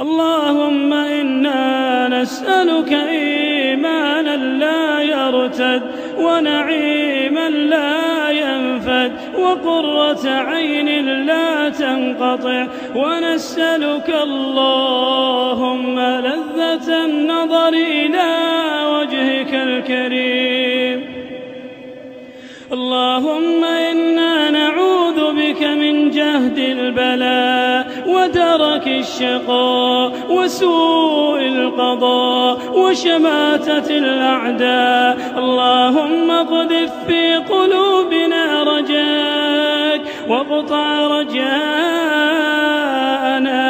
اللهم إنا نسألك إيمانا لا يرتد ونعيما لا ينفد وقرة عين لا تنقطع، ونسألك اللهم لذة النظر إلى وجهك الكريم. اللهم إنا نعوذ بك من جهد البلاء ودرك الشقاء وسوء القضاء وشماتة الأعداء. اللهم اقذف في قلوبنا رجاك واقطع رجاءنا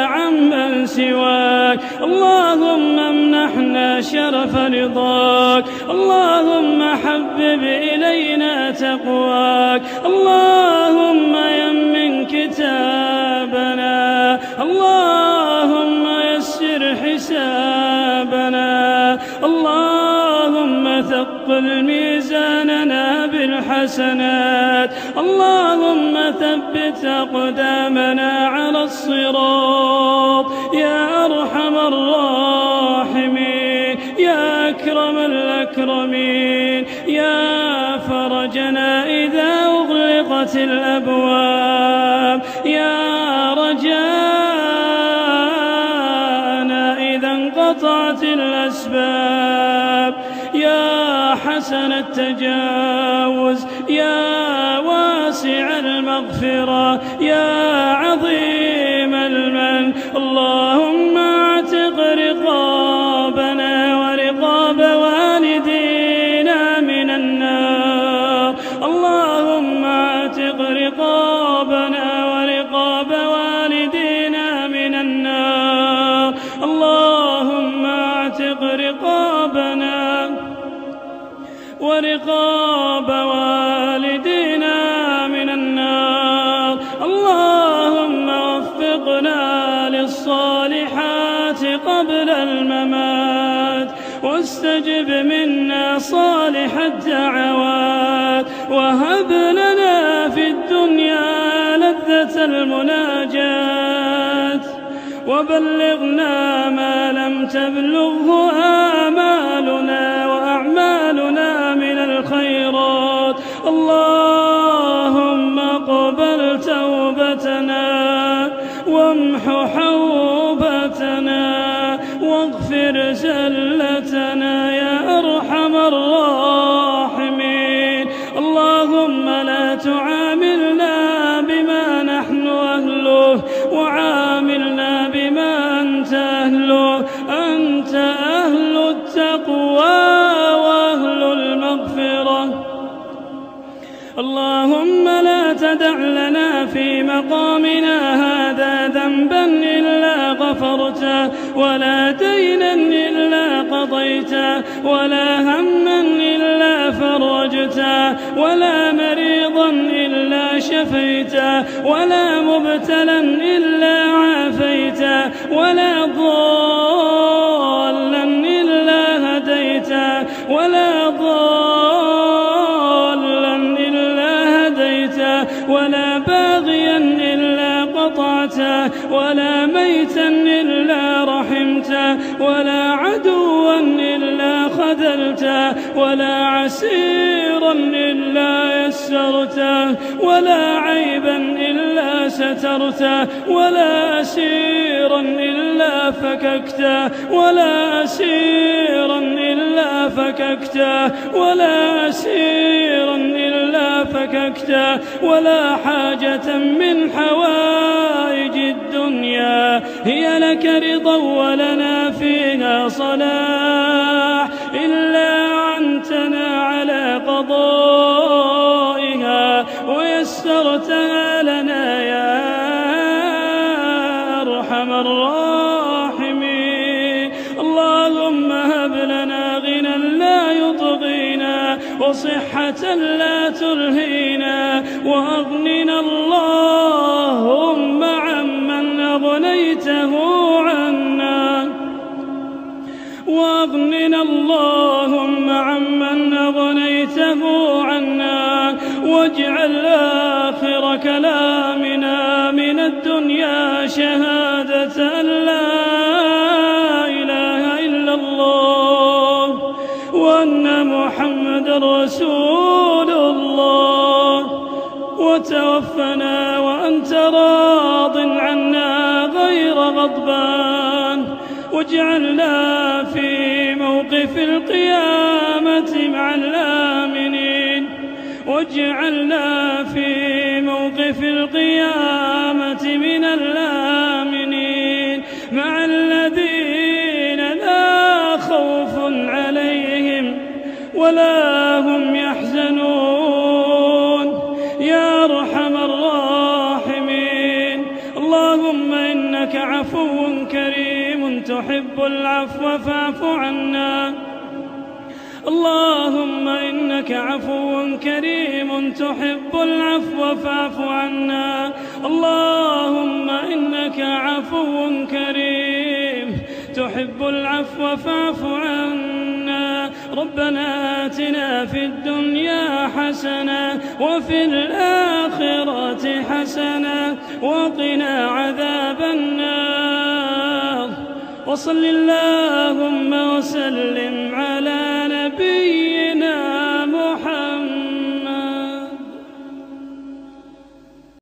عمن سواك. اللهم امنحنا شرف رضاك. اللهم حبب إلينا تقواك. اللهم يمن كتابنا. اللهم يسر حسابنا. اللهم ثقل ميزاننا بالحسنات. اللهم ثبت أقدامنا على الصراط يا أرحم الراحمين، يا أكرم الأكرمين، يا فرجنا إذا أغلقت الأبواب، يا رجاءنا إذا انقطعت الأسباب، يا حسن التجاوز، يا واسع المغفرة، يا عظيم المن. اللهم اعتق رقابنا ورقاب والدينا من النار. اللهم اعتق رقابنا ورقاب والدينا من النار. اللهم اعتق رقابنا ورقاب والدينا من النار. اللهم وفقنا للصالحات قبل الممات، واستجب منا صالح الدعوات، وهب لنا في الدنيا لذة المناجاة، وبلغنا ما لم تبلغه آمالنا وأعمالنا من الخيرات. اللهم اقبل توبتنا وامح حوبتنا واغفر زلتنا يا أرحم الراحمين. اللهم لا تعاملنا بما نحن أهله، وعاملنا بما أنت أهله. أنت أهل التقوى وأهل المغفرة. اللهم لا تدع لنا في مقامنا هذا ذنبا إلا غفرته، ولا دينا إلا قضيته، ولا هما إلا فرجته، ولا مريضا إلا شفيته، ولا مبتلا إلا عافيته، ولا ضالا إلا هديته، ولا ضالا إلا هديته، ولا باغيا إلا قطعته، ولا ميتا إلا رحمته، ولا عدوا إلا خذلته، ولا عسيرا إلا يسرته، ولا عيبا إلا سترته، ولا أسيرا إلا فككته، ولا أسيرا إلا فككته، ولا أسيرا إلا فككته، ولا حاجة من حوائج الدنيا هي لك رضا ولنا فيها صلاح إلا عنتنا على قضائها ويسرتها لنا يا أرحم الراحمين. اللهم هب لنا غنى لا يطغينا، وصحة لا تلهينا، وأغننا اللهم عمن أغنيته عنا، وأغننا اللهم عمن أغنيته عنا، واجعل آخر كلامنا من الدنيا شهادة أن لا رسول الله، وتوفنا وأنت راض عنا غير غضبان، واجعلنا في موقف القيامة مع الآمنين، واجعلنا في موقف القيامة من الآمنين مع الذين لا خوف عليهم ولا هم يحزنون يا أرحم الراحمين. اللهم إنك عفو كريم تحب العفو فاعف عنا. اللهم إنك عفو كريم تحب العفو فاعف عنا. اللهم إنك عفو كريم تحب العفو فاعف عنا. ربنا آتنا في الدنيا حسنة وفي الآخرة حسنة وقنا عذاب النار. وصل اللهم وسلم على